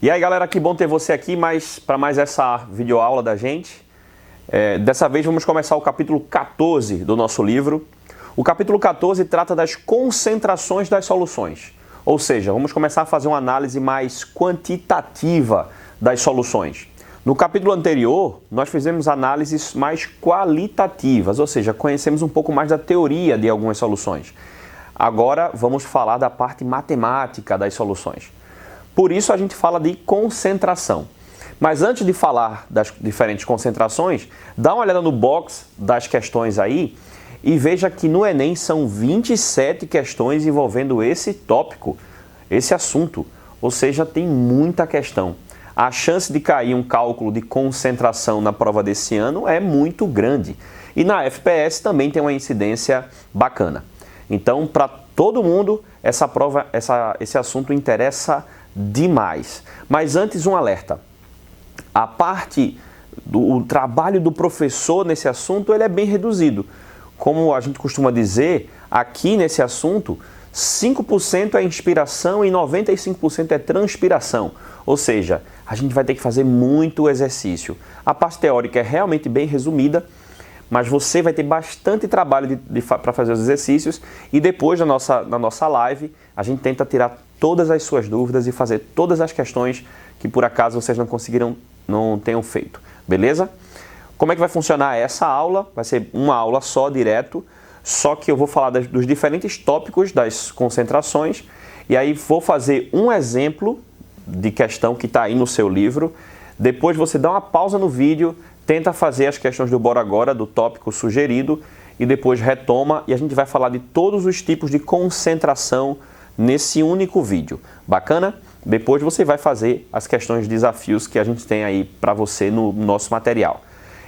E aí galera, que bom ter você aqui para mais essa videoaula da gente. Dessa vez vamos começar o capítulo 14 do nosso livro. O capítulo 14 trata das concentrações das soluções. Ou seja, vamos começar a fazer uma análise mais quantitativa das soluções. No capítulo anterior, nós fizemos análises mais qualitativas, ou seja, conhecemos um pouco mais da teoria de algumas soluções. Agora vamos falar da parte matemática das soluções. Por isso a gente fala de concentração. Mas antes de falar das diferentes concentrações, dá uma olhada no box das questões aí e veja que no Enem são 27 questões envolvendo esse tópico, esse assunto. Ou seja, tem muita questão. A chance de cair um cálculo de concentração na prova desse ano é muito grande. E na FPS também tem uma incidência bacana. Então, para todo mundo, essa prova, esse assunto interessa demais. Mas antes, um alerta. A parte do trabalho do professor nesse assunto, ele é bem reduzido. Como a gente costuma dizer, aqui nesse assunto, 5% é inspiração e 95% é transpiração. Ou seja, a gente vai ter que fazer muito exercício. A parte teórica é realmente bem resumida, mas você vai ter bastante trabalho para fazer os exercícios e depois na nossa live a gente tenta tirar todas as suas dúvidas e fazer todas as questões que por acaso vocês não tenham feito, beleza? Como é que vai funcionar essa aula? Vai ser uma aula só, direto, só que eu vou falar dos diferentes tópicos das concentrações e aí vou fazer um exemplo de questão que está aí no seu livro, depois você dá uma pausa no vídeo, tenta fazer as questões do Bora Agora, do tópico sugerido, e depois retoma e a gente vai falar de todos os tipos de concentração nesse único vídeo. Bacana? Depois você vai fazer as questões de desafios que a gente tem aí para você no nosso material.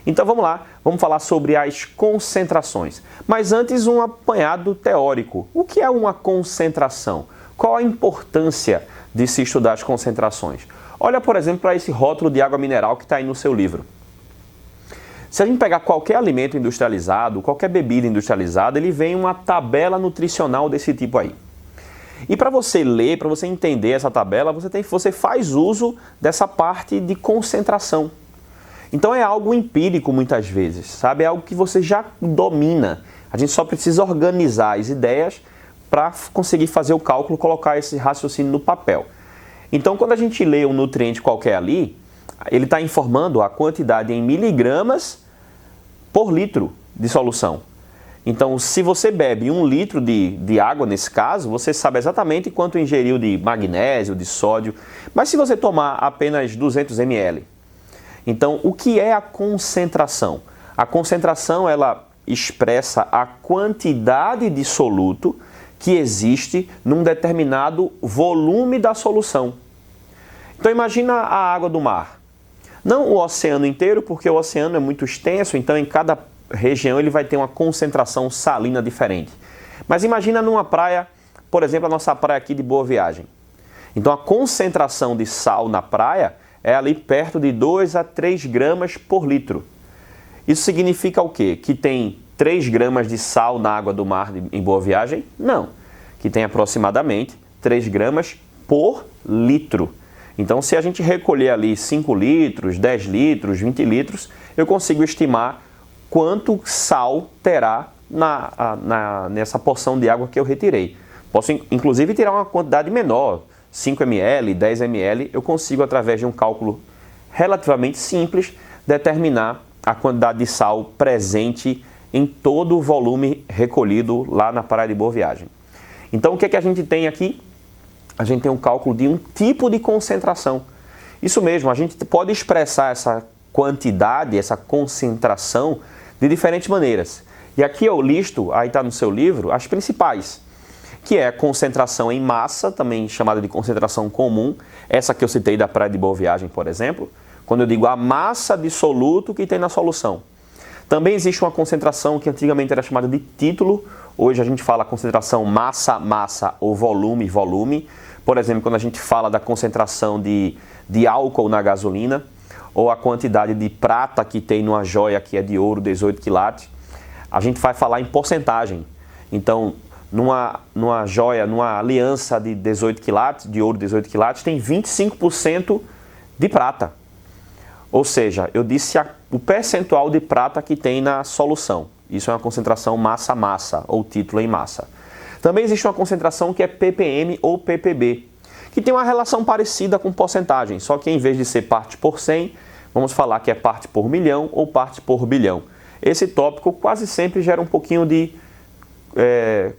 Então vamos lá, vamos falar sobre as concentrações. Mas antes um apanhado teórico. O que é uma concentração? Qual a importância de se estudar as concentrações? Olha, por exemplo, para esse rótulo de água mineral que está aí no seu livro. Se a gente pegar qualquer alimento industrializado, qualquer bebida industrializada, ele vem uma tabela nutricional desse tipo aí. E para você ler, para você entender essa tabela, você faz uso dessa parte de concentração. Então é algo empírico muitas vezes, sabe? É algo que você já domina. A gente só precisa organizar as ideias para conseguir fazer o cálculo, colocar esse raciocínio no papel. Então quando a gente lê um nutriente qualquer ali, ele está informando a quantidade em miligramas por litro de solução. Então, se você bebe 1 litro de água, nesse caso, você sabe exatamente quanto ingeriu de magnésio, de sódio. Mas se você tomar apenas 200 ml, então o que é a concentração? A concentração, ela expressa a quantidade de soluto que existe num determinado volume da solução. Então imagina a água do mar. Não o oceano inteiro, porque o oceano é muito extenso, então em cada região ele vai ter uma concentração salina diferente. Mas imagina numa praia, por exemplo, a nossa praia aqui de Boa Viagem. Então a concentração de sal na praia é ali perto de 2 a 3 gramas por litro. Isso significa o quê? Que tem 3 gramas de sal na água do mar em Boa Viagem? Não. Que tem aproximadamente 3 gramas por litro. Então, se a gente recolher ali 5 litros, 10 litros, 20 litros, eu consigo estimar quanto sal terá nessa porção de água que eu retirei. Posso, inclusive, tirar uma quantidade menor, 5 ml, 10 ml, eu consigo, através de um cálculo relativamente simples, determinar a quantidade de sal presente em todo o volume recolhido lá na Praia de Boa Viagem. Então, o que é que a gente tem aqui? A gente tem um cálculo de um tipo de concentração. Isso mesmo, a gente pode expressar essa quantidade, essa concentração de diferentes maneiras. E aqui eu listo, aí está no seu livro, as principais, que é a concentração em massa, também chamada de concentração comum, essa que eu citei da Praia de Boa Viagem, por exemplo, quando eu digo a massa de soluto que tem na solução. Também existe uma concentração que antigamente era chamada de título, hoje a gente fala concentração massa-massa ou volume-volume. Por exemplo, quando a gente fala da concentração de álcool na gasolina, ou a quantidade de prata que tem numa joia que é de ouro, 18 quilates, a gente vai falar em porcentagem. Então, numa joia, numa aliança de 18 quilates, de ouro 18 quilates, tem 25% de prata. Ou seja, eu disse o percentual de prata que tem na solução. Isso é uma concentração massa-massa, ou título em massa. Também existe uma concentração que é ppm ou ppb, que tem uma relação parecida com porcentagem, só que em vez de ser parte por 100, vamos falar que é parte por milhão ou parte por bilhão. Esse tópico quase sempre gera um pouquinho de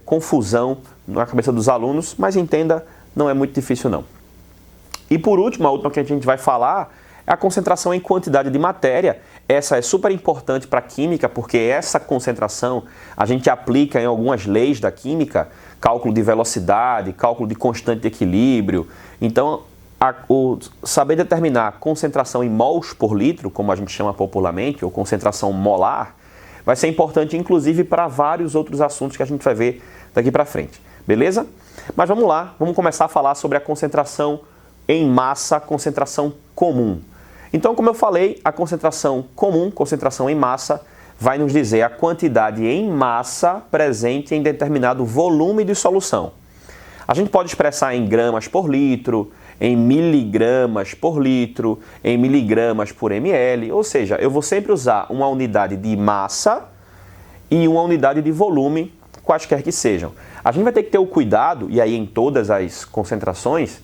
confusão na cabeça dos alunos, mas entenda, não é muito difícil não. E por último, a última que a gente vai falar é a concentração em quantidade de matéria. Essa é super importante para a química, porque essa concentração a gente aplica em algumas leis da química, cálculo de velocidade, cálculo de constante de equilíbrio. Então, saber determinar a concentração em mols por litro, como a gente chama popularmente, ou concentração molar, vai ser importante inclusive para vários outros assuntos que a gente vai ver daqui para frente. Beleza? Mas vamos lá, vamos começar a falar sobre a concentração em massa, concentração comum. Então, como eu falei, a concentração comum, concentração em massa, vai nos dizer a quantidade em massa presente em determinado volume de solução. A gente pode expressar em gramas por litro, em miligramas por litro, em miligramas por ml, ou seja, eu vou sempre usar uma unidade de massa e uma unidade de volume, quaisquer que sejam. A gente vai ter que ter o cuidado, e aí em todas as concentrações,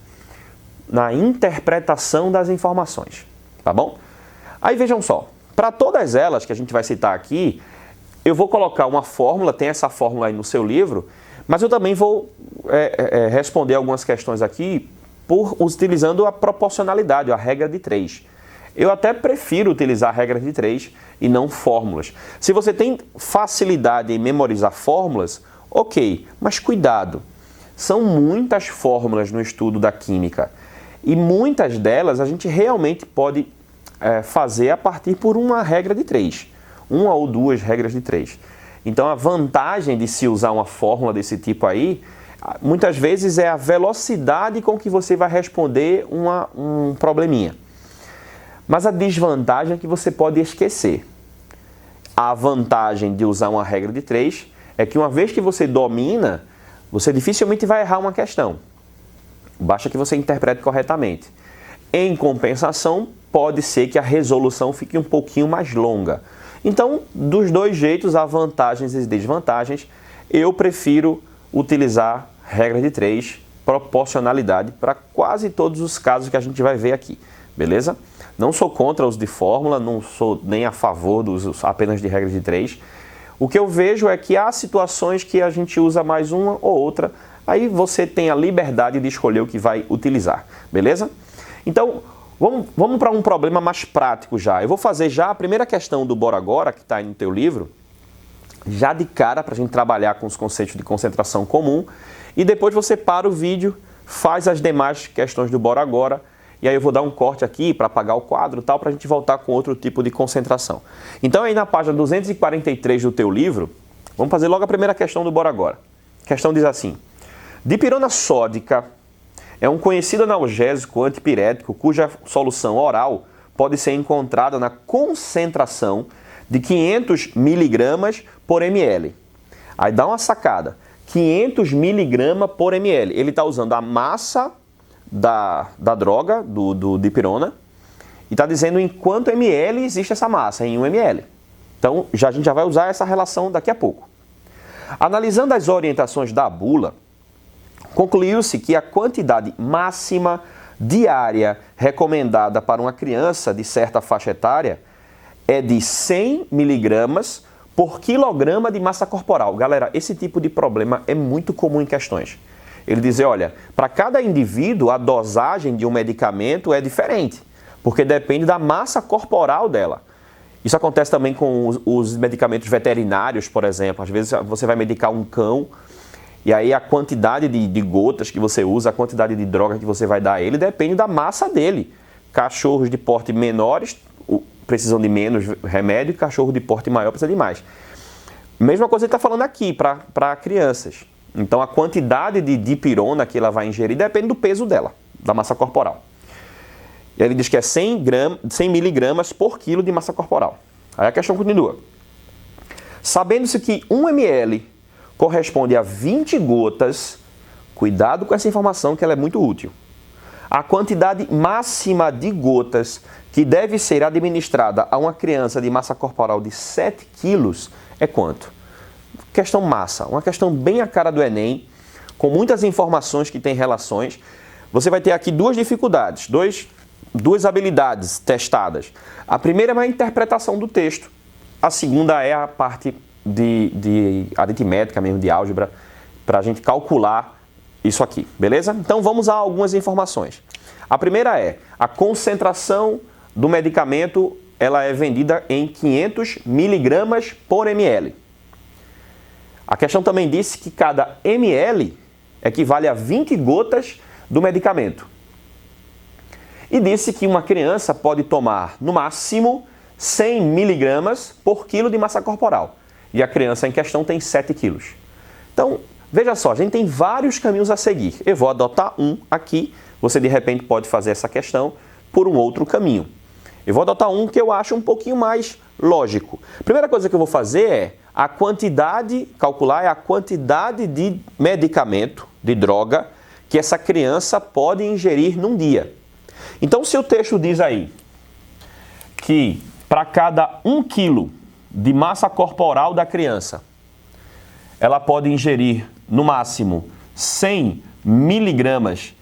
na interpretação das informações, tá bom? Aí vejam só, para todas elas que a gente vai citar aqui, eu vou colocar uma fórmula, tem essa fórmula aí no seu livro, mas eu também vou responder algumas questões aqui utilizando a proporcionalidade, a regra de 3. Eu até prefiro utilizar a regra de 3 e não fórmulas. Se você tem facilidade em memorizar fórmulas, ok, mas cuidado, são muitas fórmulas no estudo da química e muitas delas a gente realmente pode fazer a partir por uma regra de 3, uma ou duas regras de 3. Então a vantagem de se usar uma fórmula desse tipo aí, muitas vezes é a velocidade com que você vai responder um probleminha. Mas a desvantagem é que você pode esquecer. A vantagem de usar uma regra de 3 é que uma vez que você domina, você dificilmente vai errar uma questão. Basta que você interprete corretamente. Em compensação, pode ser que a resolução fique um pouquinho mais longa. Então, dos dois jeitos, há vantagens e desvantagens. Eu prefiro utilizar regra de 3, proporcionalidade, para quase todos os casos que a gente vai ver aqui. Beleza? Não sou contra os de fórmula, não sou nem a favor dos apenas de regra de 3. O que eu vejo é que há situações que a gente usa mais uma ou outra, aí você tem a liberdade de escolher o que vai utilizar. Beleza? Então, vamos para um problema mais prático já. Eu vou fazer já a primeira questão do Bora Agora, que está aí no teu livro, já de cara para a gente trabalhar com os conceitos de concentração comum, e depois você para o vídeo, faz as demais questões do Bora Agora, e aí eu vou dar um corte aqui para apagar o quadro e tal, para a gente voltar com outro tipo de concentração. Então aí na página 243 do teu livro, vamos fazer logo a primeira questão do Bora Agora. A questão diz assim: dipirona sódica é um conhecido analgésico antipirético cuja solução oral pode ser encontrada na concentração de 500 miligramas por ml. Aí dá uma sacada, 500 miligramas por ml. Ele está usando a massa da droga, do dipirona, e está dizendo em quanto ml existe essa massa, em 1 ml. Então, a gente já vai usar essa relação daqui a pouco. Analisando as orientações da bula, concluiu-se que a quantidade máxima diária recomendada para uma criança de certa faixa etária é de 100 miligramas por quilograma de massa corporal. Galera, esse tipo de problema é muito comum em questões. Ele diz, olha, para cada indivíduo a dosagem de um medicamento é diferente, porque depende da massa corporal dela. Isso acontece também com os medicamentos veterinários, por exemplo. Às vezes você vai medicar um cão, e aí a quantidade de gotas que você usa, a quantidade de droga que você vai dar a ele, depende da massa dele. Cachorros de porte menores precisam de menos remédio, e cachorro de porte maior precisa de mais. Mesma coisa ele está falando aqui para crianças. Então a quantidade de dipirona que ela vai ingerir depende do peso dela, da massa corporal. E ele diz que é 100 miligramas por quilo de massa corporal. Aí a questão continua. Sabendo-se que 1 ml corresponde a 20 gotas, cuidado com essa informação que ela é muito útil. A quantidade máxima de gotas que deve ser administrada a uma criança de massa corporal de 7 quilos é quanto? Questão massa, uma questão bem a cara do Enem, com muitas informações que têm relações. Você vai ter aqui duas dificuldades, duas habilidades testadas. A primeira é a interpretação do texto. A segunda é a parte de aritmética mesmo, de álgebra, para a gente calcular isso aqui, beleza? Então vamos a algumas informações. A primeira é, a concentração do medicamento, ela é vendida em 500 miligramas por ml. A questão também disse que cada ml equivale a 20 gotas do medicamento. E disse que uma criança pode tomar, no máximo, 100 miligramas por quilo de massa corporal. E a criança em questão tem 7 quilos. Então, veja só, a gente tem vários caminhos a seguir. Eu vou adotar um aqui, você de repente pode fazer essa questão por um outro caminho. Eu vou adotar um que eu acho um pouquinho mais lógico. A primeira coisa que eu vou fazer é a quantidade, calcular a quantidade de medicamento, de droga, que essa criança pode ingerir num dia. Então, se o texto diz aí que para cada 1 quilo de massa corporal da criança, ela pode ingerir, no máximo, 100 miligramas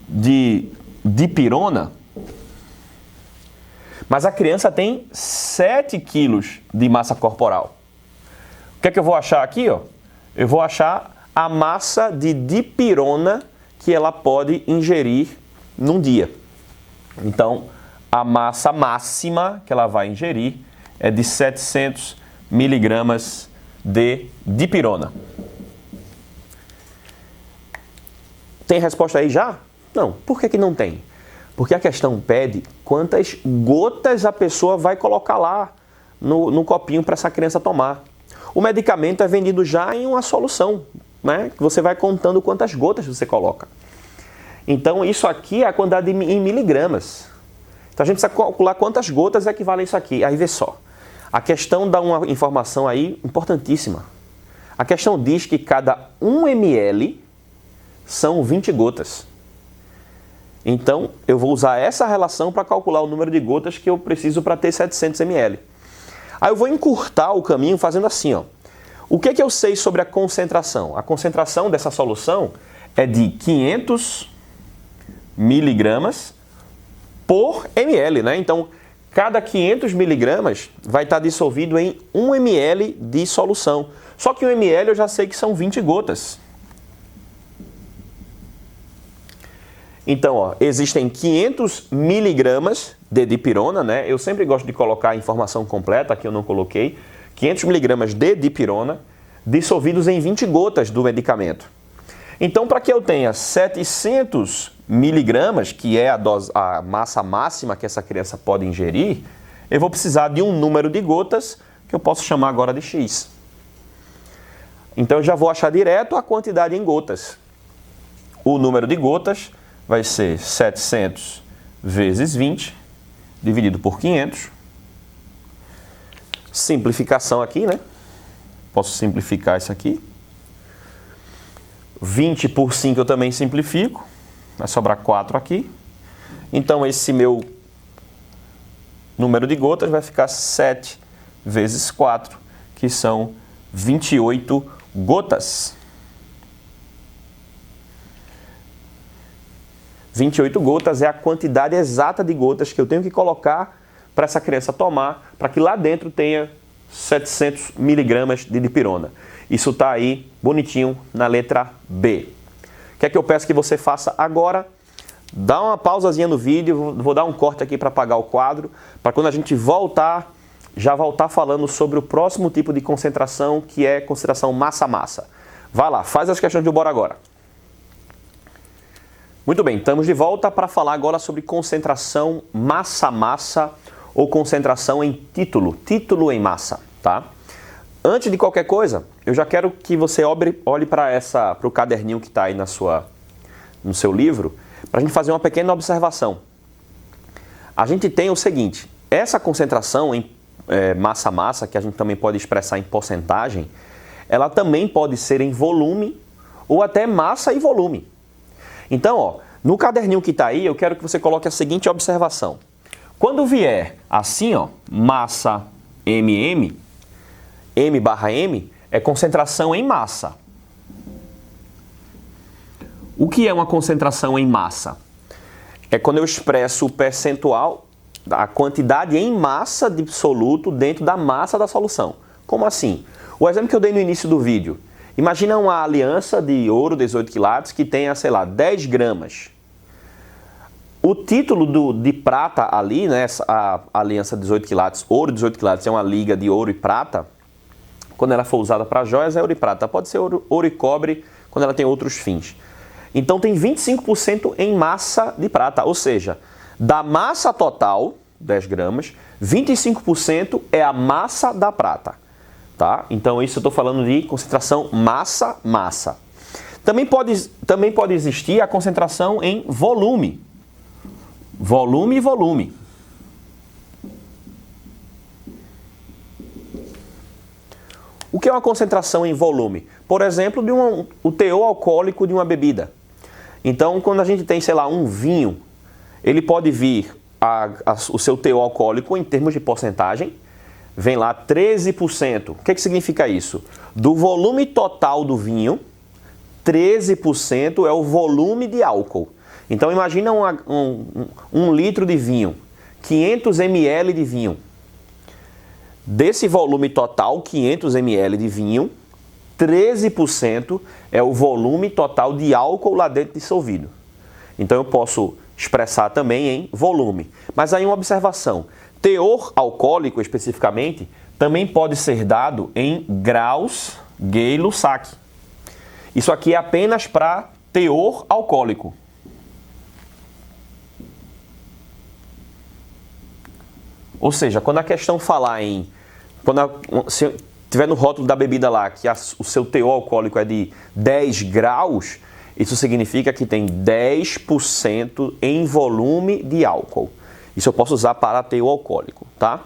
de dipirona, mas a criança tem 7 quilos de massa corporal. O que é que eu vou achar aqui? Eu vou achar a massa de dipirona que ela pode ingerir num dia. Então, a massa máxima que ela vai ingerir é de 700 miligramas de dipirona. Tem resposta aí já? Não. Por que não tem? Porque a questão pede quantas gotas a pessoa vai colocar lá no copinho para essa criança tomar. O medicamento é vendido já em uma solução, né? Que você vai contando quantas gotas você coloca. Então, isso aqui é a quantidade em miligramas. Então, a gente precisa calcular quantas gotas equivale a isso aqui. Aí, vê só. A questão dá uma informação aí importantíssima. A questão diz que cada 1 ml são 20 gotas. Então, eu vou usar essa relação para calcular o número de gotas que eu preciso para ter 700 ml. Aí eu vou encurtar o caminho fazendo assim, ó. O que eu sei sobre a concentração? A concentração dessa solução é de 500 miligramas por ml, né? Então, cada 500 miligramas vai estar dissolvido em 1 ml de solução. Só que 1 ml eu já sei que são 20 gotas. Então, ó, existem 500 miligramas de dipirona, né? Eu sempre gosto de colocar a informação completa, que eu não coloquei. 500 miligramas de dipirona dissolvidos em 20 gotas do medicamento. Então, para que eu tenha 700 miligramas, que é a massa máxima que essa criança pode ingerir, eu vou precisar de um número de gotas que eu posso chamar agora de X. Então, eu já vou achar direto a quantidade em gotas. O número de gotas vai ser 700 vezes 20, dividido por 500. Simplificação aqui, né? Posso simplificar isso aqui. 20 por 5 eu também simplifico. Vai sobrar 4 aqui. Então, esse meu número de gotas vai ficar 7 vezes 4, que são 28 gotas. 28 gotas é a quantidade exata de gotas que eu tenho que colocar para essa criança tomar, para que lá dentro tenha 700 miligramas de dipirona. Isso está aí bonitinho na letra B. O que é que eu peço que você faça agora? Dá uma pausazinha no vídeo, vou dar um corte aqui para apagar o quadro, para quando a gente voltar, já voltar falando sobre o próximo tipo de concentração, que é concentração massa-massa. Vai lá, faz as questões de bora agora. Muito bem, estamos de volta para falar agora sobre concentração massa-massa ou concentração em título em massa, tá? Antes de qualquer coisa, eu já quero que você olhe para o caderninho que está aí no seu livro, para a gente fazer uma pequena observação. A gente tem o seguinte, essa concentração em massa-massa, que a gente também pode expressar em porcentagem, ela também pode ser em volume ou até massa e volume. Então, ó, no caderninho que está aí, eu quero que você coloque a seguinte observação. Quando vier assim, ó, massa MM, M barra M, é concentração em massa. O que é uma concentração em massa? É quando eu expresso o percentual da quantidade em massa de soluto dentro da massa da solução. Como assim? O exemplo que eu dei no início do vídeo. Imagina uma aliança de ouro 18 quilates que tenha, sei lá, 10 gramas. O título de prata ali, né, a aliança 18 quilates, ouro 18 quilates, é uma liga de ouro e prata. Quando ela for usada para joias, é ouro e prata. Pode ser ouro e cobre quando ela tem outros fins. Então tem 25% em massa de prata, ou seja, da massa total, 10 gramas, 25% é a massa da prata. Tá? Então isso eu estou falando de concentração massa-massa. Também pode existir a concentração em volume. Volume e volume. O que é uma concentração em volume? Por exemplo, o teor alcoólico de uma bebida. Então, quando a gente tem, sei lá, um vinho, ele pode vir o seu teor alcoólico em termos de porcentagem, vem lá 13%. O que significa isso? Do volume total do vinho, 13% é o volume de álcool. Então imagina um litro de vinho, 500 ml de vinho. Desse volume total, 500 ml de vinho, 13% é o volume total de álcool lá dentro dissolvido. Então eu posso expressar também em volume. Mas aí uma observação. Teor alcoólico, especificamente, também pode ser dado em graus Gay-Lussac. Isso aqui é apenas para teor alcoólico. Ou seja, quando a questão falar em... se tiver no rótulo da bebida lá que o seu teor alcoólico é de 10 graus, isso significa que tem 10% em volume de álcool. Isso eu posso usar para teor alcoólico, tá?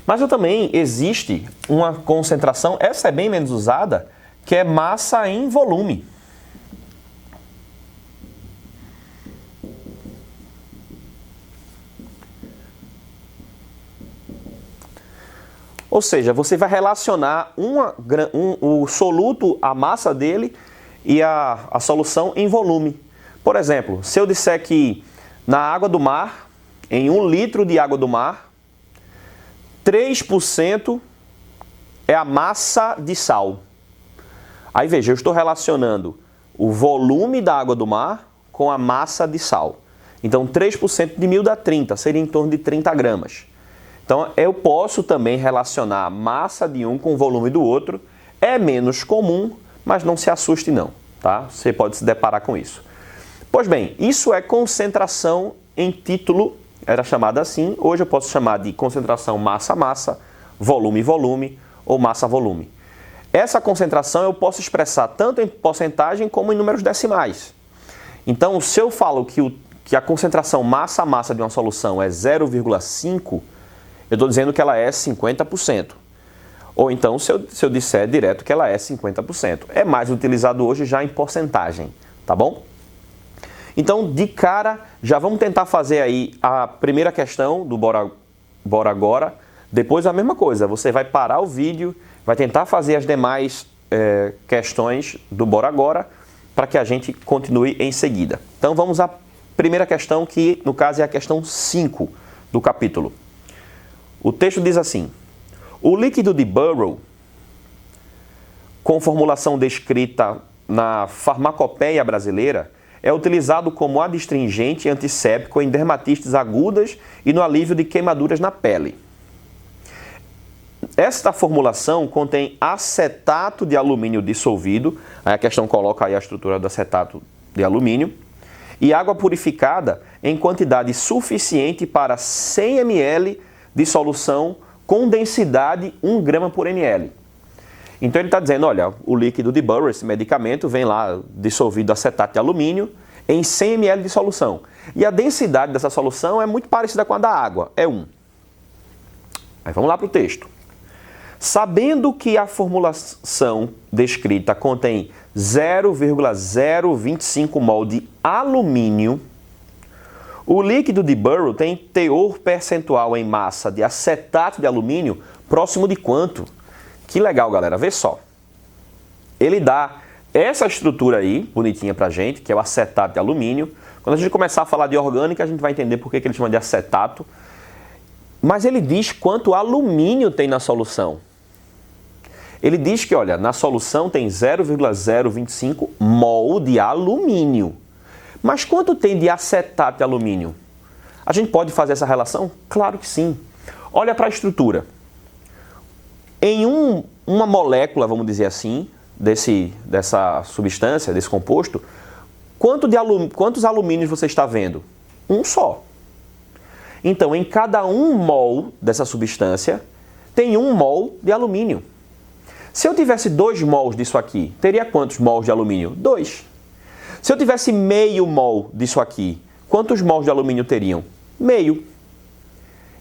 Mas também existe uma concentração, essa é bem menos usada, que é massa em volume. Ou seja, você vai relacionar o soluto, a massa dele e a solução em volume. Por exemplo, se eu disser que na água do mar, em 1 litro de água do mar, 3% é a massa de sal. Aí veja, eu estou relacionando o volume da água do mar com a massa de sal. Então 3% de 1000 dá 30, seria em torno de 30 gramas. Então eu posso também relacionar a massa de um com o volume do outro. É menos comum, mas não se assuste não, tá? Você pode se deparar com isso. Pois bem, isso é concentração em título, era chamada assim. Hoje eu posso chamar de concentração massa-massa, volume-volume ou massa-volume. Essa concentração eu posso expressar tanto em porcentagem como em números decimais. Então, se eu falo que a concentração massa-massa de uma solução é 0,5, eu estou dizendo que ela é 50%. Ou então, se eu disser direto que ela é 50%. É mais utilizado hoje já em porcentagem, tá bom? Então, de cara, já vamos tentar fazer aí a primeira questão do Bora Agora. Depois a mesma coisa, você vai parar o vídeo, vai tentar fazer as demais questões do Bora Agora para que a gente continue em seguida. Então, vamos à primeira questão, que no caso é a questão 5 do capítulo. O texto diz assim: o líquido de Burrow, com formulação descrita na Farmacopeia Brasileira, é utilizado como adstringente e antisséptico em dermatites agudas e no alívio de queimaduras na pele. Esta formulação contém acetato de alumínio dissolvido, aí a questão coloca aí a estrutura do acetato de alumínio, e água purificada em quantidade suficiente para 100 ml de solução com densidade 1 grama por ml. Então ele está dizendo, olha, o líquido de Burrow, esse medicamento, vem lá dissolvido acetato de alumínio em 100 ml de solução. E a densidade dessa solução é muito parecida com a da água, é 1. Aí vamos lá para o texto. Sabendo que a formulação descrita contém 0,025 mol de alumínio, o líquido de Burrow tem teor percentual em massa de acetato de alumínio próximo de quanto? Que legal, galera. Vê só. Ele dá essa estrutura aí, bonitinha pra gente, que é o acetato de alumínio. Quando a gente começar a falar de orgânica, a gente vai entender por que ele chama de acetato. Mas ele diz quanto alumínio tem na solução. Ele diz que, olha, na solução tem 0,025 mol de alumínio. Mas quanto tem de acetato de alumínio? A gente pode fazer essa relação? Claro que sim. Olha para a estrutura. Em uma molécula, vamos dizer assim, dessa substância, desse composto, quantos alumínios você está vendo? Um só. Então, em cada 1 mol dessa substância, tem 1 mol de alumínio. Se eu tivesse 2 mols disso aqui, teria quantos mols de alumínio? 2. Se eu tivesse meio mol disso aqui, quantos mols de alumínio teriam? Meio.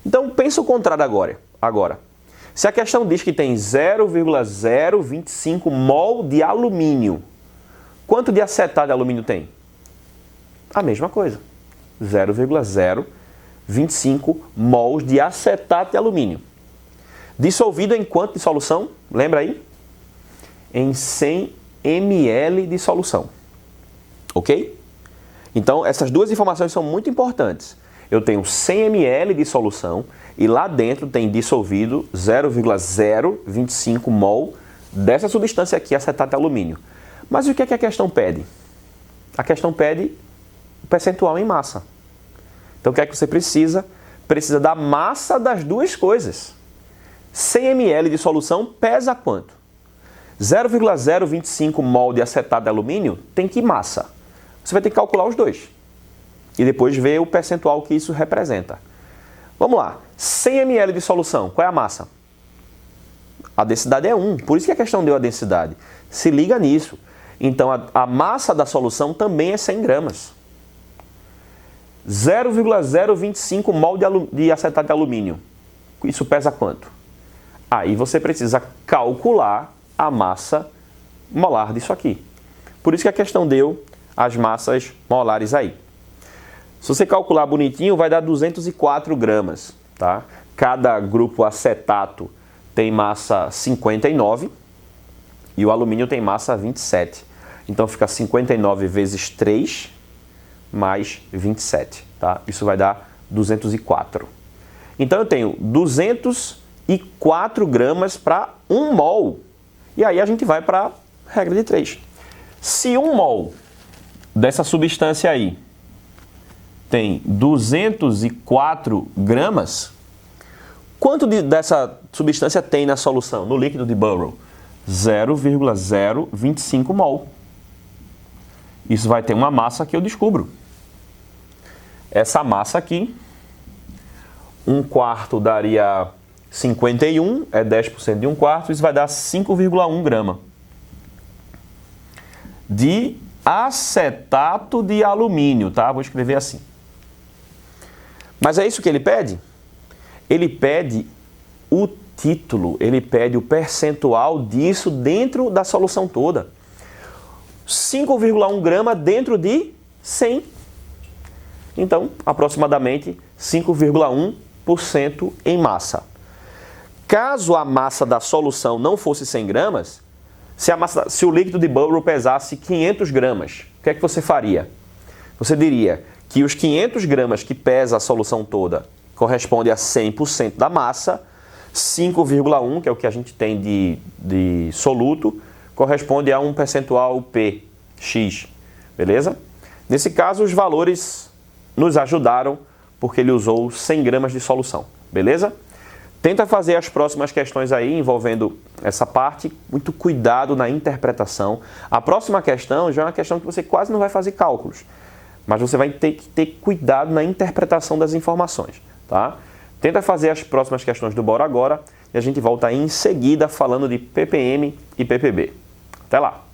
Então, pensa o contrário agora. Se a questão diz que tem 0,025 mol de alumínio, quanto de acetato de alumínio tem? A mesma coisa. 0,025 mols de acetato de alumínio. Dissolvido em quanto de solução? Lembra aí? Em 100 ml de solução. Ok? Então, essas duas informações são muito importantes. Eu tenho 100 ml de solução e lá dentro tem dissolvido 0,025 mol dessa substância aqui, acetato de alumínio. Mas o que é que a questão pede? A questão pede o percentual em massa. Então, o que é que você precisa? Precisa da massa das duas coisas. 100 ml de solução pesa quanto? 0,025 mol de acetato de alumínio tem que massa? Você vai ter que calcular os dois. E depois ver o percentual que isso representa. Vamos lá. 100 ml de solução, qual é a massa? A densidade é 1. Por isso que a questão deu a densidade. Se liga nisso. Então, a massa da solução também é 100 gramas. 0,025 mol de acetato de alumínio. Isso pesa quanto? Aí você precisa calcular a massa molar disso aqui. Por isso que a questão deu as massas molares aí. Se você calcular bonitinho, vai dar 204 gramas. Tá? Cada grupo acetato tem massa 59 e o alumínio tem massa 27. Então fica 59 vezes 3 mais 27. Tá? Isso vai dar 204. Então eu tenho 204 gramas para 1 mol. E aí a gente vai para a regra de 3. Se 1 mol dessa substância aí tem 204 gramas, quanto dessa substância tem na solução, no líquido de Burrow? 0,025 mol. Isso vai ter uma massa que eu descubro. Essa massa aqui, 1/4 daria 51, é 10% de 1/4, isso vai dar 5,1 grama de acetato de alumínio, tá? Vou escrever assim. Mas é isso que ele pede? Ele pede o título, ele pede o percentual disso dentro da solução toda. 5,1 grama dentro de 100. Então, aproximadamente 5,1% em massa. Caso a massa da solução não fosse 100 gramas, se o líquido de Burrow pesasse 500 gramas, o que é que você faria? Você diria que os 500 gramas que pesa a solução toda corresponde a 100% da massa, 5,1, que é o que a gente tem de soluto, corresponde a um percentual P, X, beleza? Nesse caso, os valores nos ajudaram porque ele usou 100 gramas de solução, beleza? Tenta fazer as próximas questões aí envolvendo essa parte, muito cuidado na interpretação. A próxima questão já é uma questão que você quase não vai fazer cálculos, mas você vai ter que ter cuidado na interpretação das informações, tá? Tenta fazer as próximas questões do Bora Agora e a gente volta aí em seguida falando de ppm e ppb. Até lá!